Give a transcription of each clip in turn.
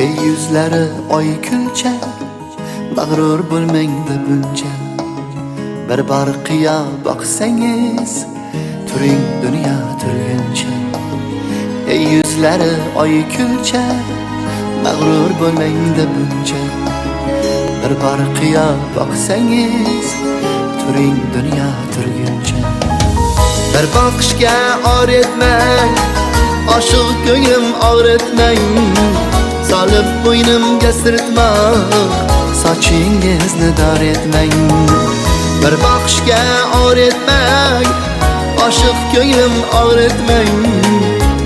Ey yüzlari oy kulcha, mag'rur bo'lmangda buncha. Bir barqiya boqsangiz, turing dunyo turguncha. Ey yüzlari oy kulcha, mag'rur bo'lmangda buncha. Bir barqiya boqsangiz, turing dunyo turguncha. Bir boqishga or etmang, oshiq ko'nglim og'ritmang. Solib bo'ynimga sirtmoq, sochingizni dor etmang. Bir boqishga or etmang, oshiq ko'nglim og'ritmang.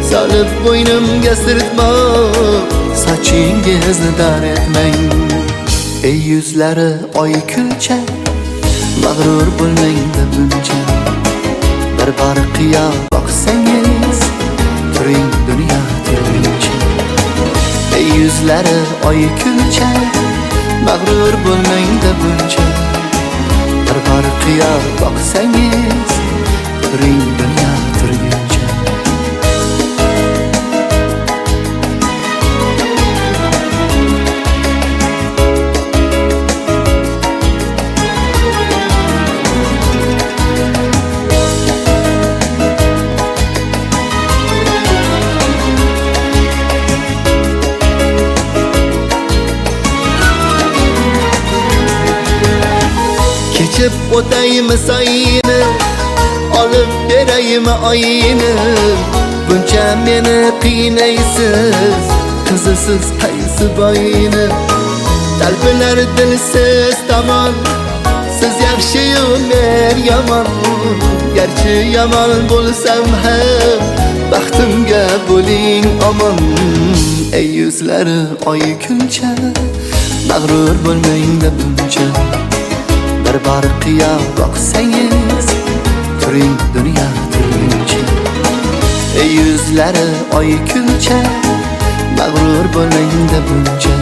Solib bo'ynimga sirtmoq, sochingizni dor etmang. Ey yüzlari oy kulcha, mag'rur bo'lmangda buncha. Bir barqiya boqsangiz, turing dunyo turguncha. Ey yüzlari oy kulcha, mag'rur bo'lmangda buncha. Bir barqiya boqsangiz, turing dunyo turguncha. Kechib o'taymi sayini, olib beraymi oyini. Buncha meni qiynaysiz, qizisiz qaysi boyini. Talpinar dilsiz tomon, siz yaxshi-yu men yomon. Garchi yomon bo'lsam ham, baxtimga bo'ling omon. Ey yuzlari oy kulcha, mag'rur bo'lmangda buncha. Bir barqiya boqsangiz, turing dunyo turguncha. Ey yüzlari oy kulcha, mag'rur bo'lmangda buncha.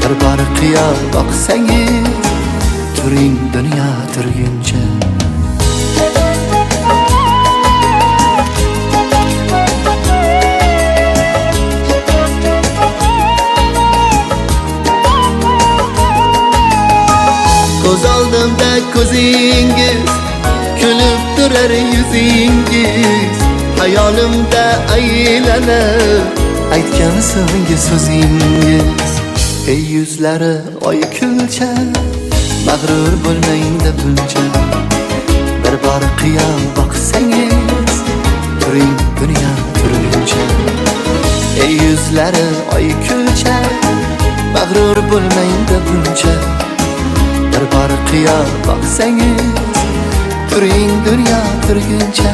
Bir barqiya boqsangiz, turing dunyo turguncha. Ko'z oldimda ko'zingiz, kulib turar yuzingiz. Hayolimda aylanib, aytgan so'nggi so'zingiz. Ey yuzlari oy kulcha, mag'rur bo'lmangda buncha. Bir barqiya boqsangiz, turing dunyo turguncha. Ey yuzlari oy kulcha, mag'rur bo'lmangda buncha. Bir barqiya boqsangiz, turing dunyo turguncha.